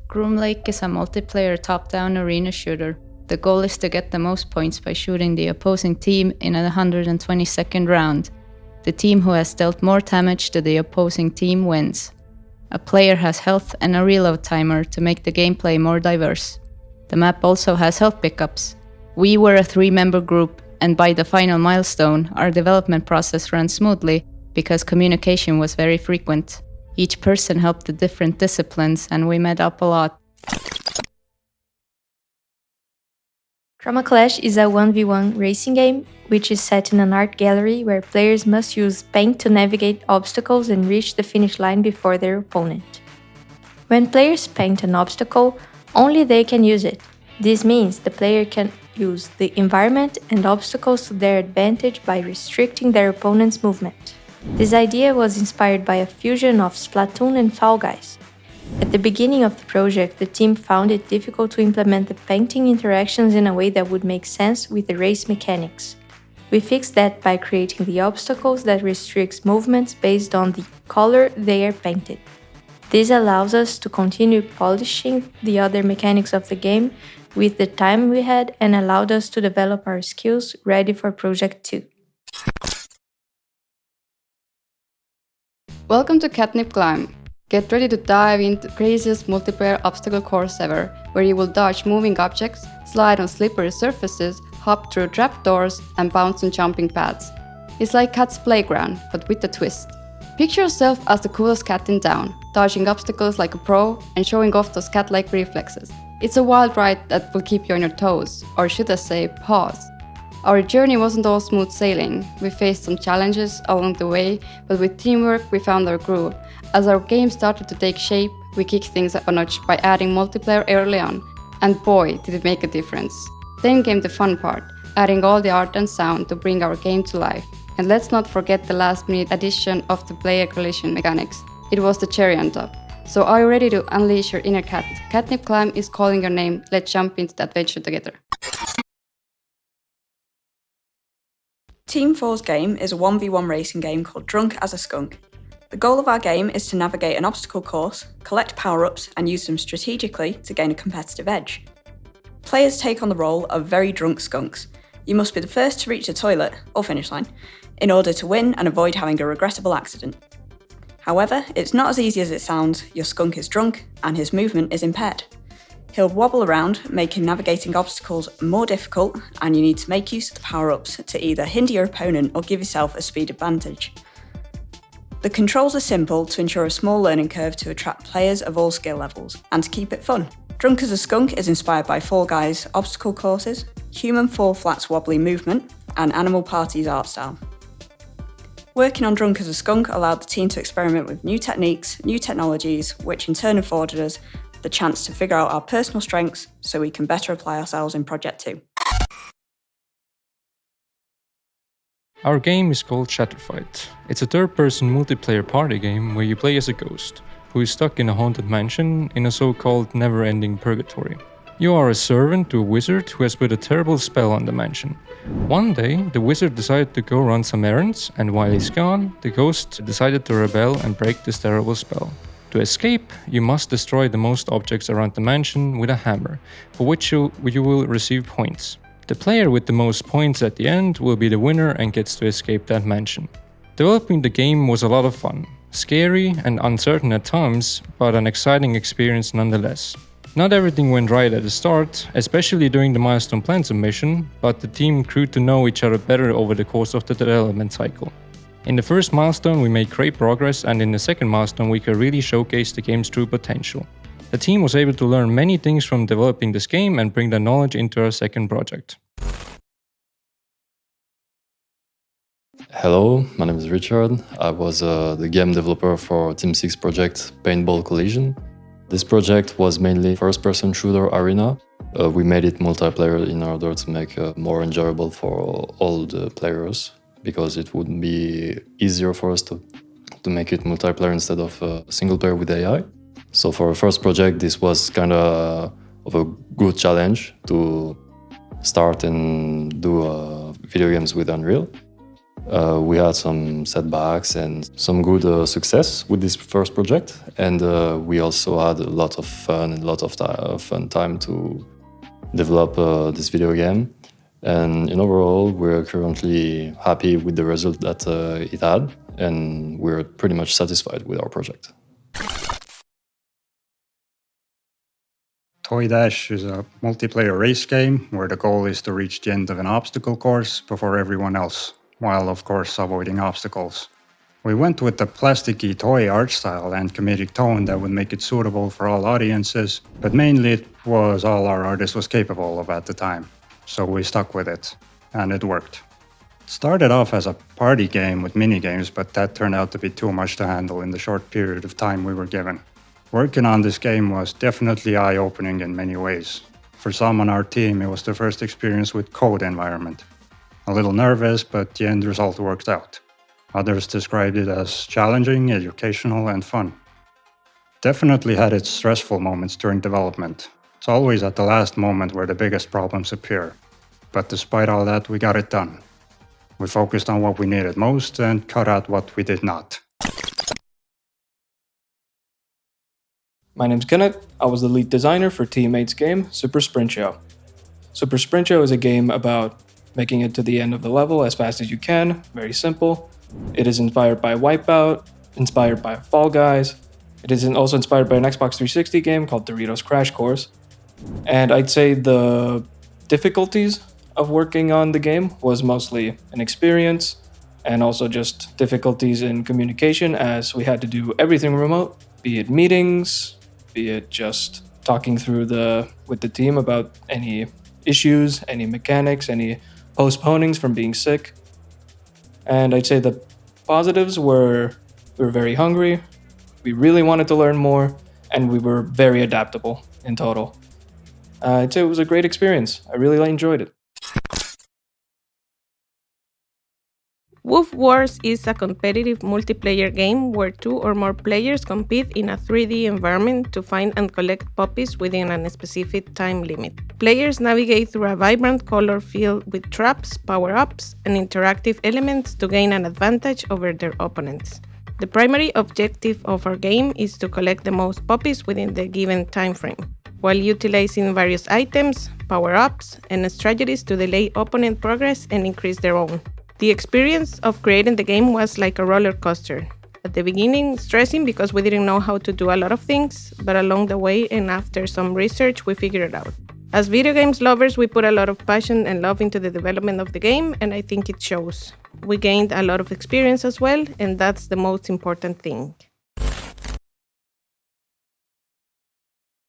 Groom Lake is a multiplayer top-down arena shooter. The goal is to get the most points by shooting the opposing team in a 122nd round. The team who has dealt more damage to the opposing team wins. A player has health and a reload timer to make the gameplay more diverse. The map also has health pickups. We were a 3-member group, and by the final milestone, our development process ran smoothly because communication was very frequent. Each person helped the different disciplines, and we met up a lot. Traa Clash is a 1v1 racing game, which is set in an art gallery where players must use paint to navigate obstacles and reach the finish line before their opponent. When players paint an obstacle, only they can use it. This means the player can use the environment and obstacles to their advantage by restricting their opponent's movement. This idea was inspired by a fusion of Splatoon and Fall Guys. At the beginning of the project, the team found it difficult to implement the painting interactions in a way that would make sense with the race mechanics. We fixed that by creating the obstacles that restricts movements based on the color they are painted. This allows us to continue polishing the other mechanics of the game with the time we had and allowed us to develop our skills ready for Project 2. Welcome to Catnip Climb. Get ready to dive into the craziest multiplayer obstacle course ever, where you will dodge moving objects, slide on slippery surfaces, hop through trapdoors, and bounce on jumping pads. It's like Cat's Playground, but with a twist. Picture yourself as the coolest cat in town, dodging obstacles like a pro and showing off those cat-like reflexes. It's a wild ride that will keep you on your toes, or should I say, paws. Our journey wasn't all smooth sailing. We faced some challenges along the way, but with teamwork we found our groove. As our game started to take shape, we kicked things up a notch by adding multiplayer early on, and boy, did it make a difference. Then came the fun part, adding all the art and sound to bring our game to life. And let's not forget the last-minute addition of the player collision mechanics. It was the cherry on top. So are you ready to unleash your inner cat? Catnip Climb is calling your name. Let's jump into the adventure together. Team 4's game is a 1v1 racing game called Drunk as a Skunk. The goal of our game is to navigate an obstacle course, collect power-ups and use them strategically to gain a competitive edge. Players take on the role of very drunk skunks. You must be the first to reach the toilet, or finish line, in order to win and avoid having a regrettable accident. However, it's not as easy as it sounds. Your skunk is drunk and his movement is impaired. He'll wobble around, making navigating obstacles more difficult, and you need to make use of the power-ups to either hinder your opponent or give yourself a speed advantage. The controls are simple to ensure a small learning curve to attract players of all skill levels, and to keep it fun. Drunk as a Skunk is inspired by Fall Guys' obstacle courses, Human Fall Flat's wobbly movement, and Animal Party's art style. Working on Drunk as a Skunk allowed the team to experiment with new techniques, new technologies, which in turn afforded us the chance to figure out our personal strengths so we can better apply ourselves in Project 2. Our game is called Shatterfight. It's a third-person multiplayer party game where you play as a ghost, who is stuck in a haunted mansion in a so-called never-ending purgatory. You are a servant to a wizard who has put a terrible spell on the mansion. One day, the wizard decided to go run some errands, and while he's gone, the ghost decided to rebel and break this terrible spell. To escape, you must destroy the most objects around the mansion with a hammer, for which you will receive points. The player with the most points at the end will be the winner and gets to escape that mansion. Developing the game was a lot of fun. Scary and uncertain at times, but an exciting experience nonetheless. Not everything went right at the start, especially during the milestone plan submission, but the team grew to know each other better over the course of the development cycle. In the first milestone we made great progress, and in the second milestone we could really showcase the game's true potential. The team was able to learn many things from developing this game and bring that knowledge into our second project. Hello, my name is Richard. I was the game developer for Team 6 project Paintball Collision. This project was mainly first-person shooter arena. We made it multiplayer in order to make it more enjoyable for all the players, because it would be easier for us to make it multiplayer instead of single player with AI. So for our first project, this was kind of a good challenge to start and do video games with Unreal. We had some setbacks and some good success with this first project, and we also had a lot of fun and a lot of fun time to develop this video game. And in overall, we're currently happy with the result that it had, and we're pretty much satisfied with our project. Toy Dash is a multiplayer race game where the goal is to reach the end of an obstacle course before everyone else, while of course avoiding obstacles. We went with the plasticky toy art style and comedic tone that would make it suitable for all audiences, but mainly it was all our artist was capable of at the time. So we stuck with it, and it worked. It started off as a party game with minigames, but that turned out to be too much to handle in the short period of time we were given. Working on this game was definitely eye-opening in many ways. For some on our team, it was the first experience with code environment. A little nervous, but the end result worked out. Others described it as challenging, educational, and fun. Definitely had its stressful moments during development. It's always at the last moment where the biggest problems appear. But despite all that, we got it done. We focused on what we needed most and cut out what we did not. My name's Kenneth. I was the lead designer for Teammates' game, Super Sprint Show. Super Sprint Show is a game about making it to the end of the level as fast as you can, very simple. It is inspired by Wipeout, inspired by Fall Guys. It is also inspired by an Xbox 360 game called Doritos Crash Course. And I'd say the difficulties of working on the game was mostly an experience and also just difficulties in communication, as we had to do everything remote, be it meetings, be it just talking through with the team about any issues, any mechanics, any postponings from being sick. And I'd say the positives were we were very hungry, we really wanted to learn more, and we were very adaptable in total. I'd say it was a great experience. I really enjoyed it. Wolf Wars is a competitive multiplayer game where 2 or more players compete in a 3D environment to find and collect puppies within a specific time limit. Players navigate through a vibrant color field with traps, power-ups, and interactive elements to gain an advantage over their opponents. The primary objective of our game is to collect the most puppies within the given time frame, while utilizing various items, power-ups, and strategies to delay opponent progress and increase their own. The experience of creating the game was like a roller coaster. At the beginning, stressing because we didn't know how to do a lot of things, but along the way and after some research, we figured it out. As video games lovers, we put a lot of passion and love into the development of the game, and I think it shows. We gained a lot of experience as well, and that's the most important thing.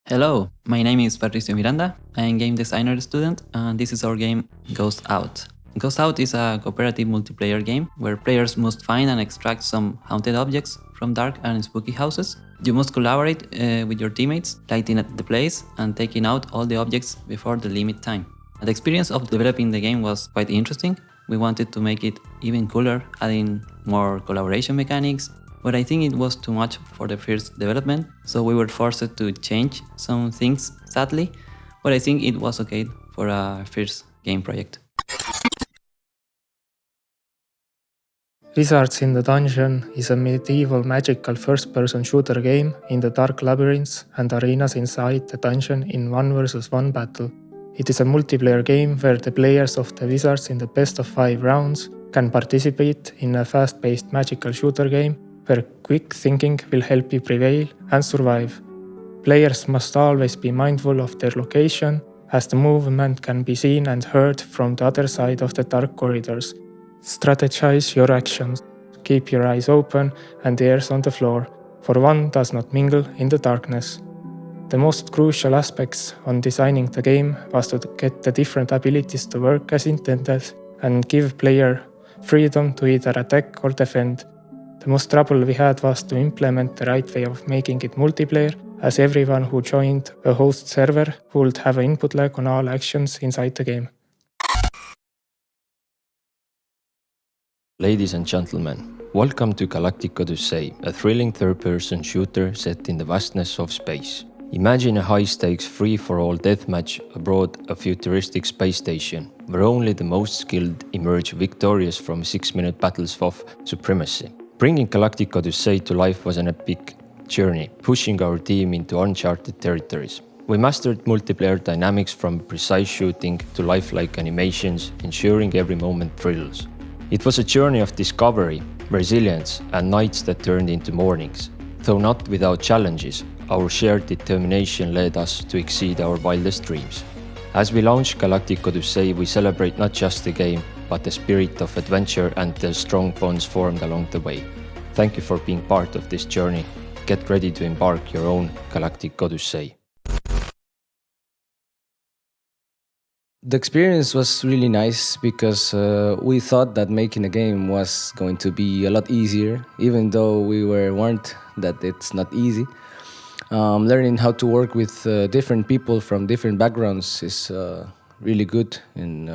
Hello, my name is Patricio Miranda. I am game designer student, and this is our game Ghost Out. Ghost Out is a cooperative multiplayer game where players must find and extract some haunted objects from dark and spooky houses. You must collaborate with your teammates, lighting up the place and taking out all the objects before the limit time. The experience of developing the game was quite interesting. We wanted to make it even cooler, adding more collaboration mechanics, but I think it was too much for the first development, so we were forced to change some things, sadly, but I think it was okay for a first game project. Wizards in the Dungeon is a medieval magical first-person shooter game in the dark labyrinths and arenas inside the dungeon in 1 versus 1 battle. It is a multiplayer game where the players of the Wizards in the best of 5 rounds can participate in a fast-paced magical shooter game where quick thinking will help you prevail and survive. Players must always be mindful of their location, as the movement can be seen and heard from the other side of the dark corridors. Strategize your actions, keep your eyes open and ears on the floor, for one does not mingle in the darkness. The most crucial aspects on designing the game was to get the different abilities to work as intended and give player freedom to either attack or defend. The most trouble we had was to implement the right way of making it multiplayer, as everyone who joined a host server would have an input lag on all actions inside the game. Ladies and gentlemen, welcome to Galactica, a thrilling third-person shooter set in the vastness of space. Imagine a high-stakes free-for-all deathmatch aboard a futuristic space station, where only the most skilled emerge victorious from 6-minute battles of supremacy. Bringing Galactica Odyssey to life was an epic journey, pushing our team into uncharted territories. We mastered multiplayer dynamics from precise shooting to lifelike animations, ensuring every moment thrills. It was a journey of discovery, resilience, and nights that turned into mornings. Though not without challenges, our shared determination led us to exceed our wildest dreams. As we launch Galactica Odyssey, we celebrate not just the game, but the spirit of adventure and the strong bonds formed along the way. Thank you for being part of this journey. Get ready to embark your own Galactica Odyssey. The experience was really nice because we thought that making a game was going to be a lot easier, even though we were warned that it's not easy. Learning how to work with different people from different backgrounds is really good, and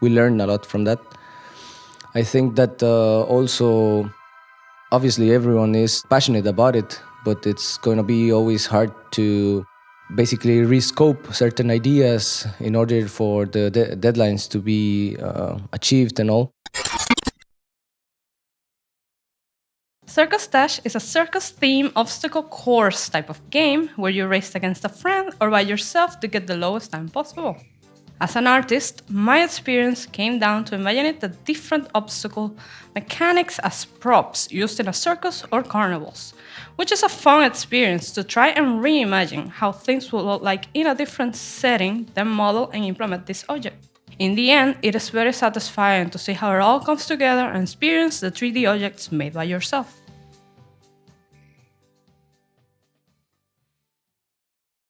we learned a lot from that. I think that also, obviously everyone is passionate about it, but it's going to be always hard to basically rescope certain ideas in order for the deadlines to be achieved and all. Circus Dash is a circus-themed obstacle course type of game where you race against a friend or by yourself to get the lowest time possible. As an artist, my experience came down to imagining the different obstacle mechanics as props used in a circus or carnivals, which is a fun experience to try and reimagine how things would look like in a different setting, then model and implement this object. In the end, it is very satisfying to see how it all comes together and experience the 3D objects made by yourself.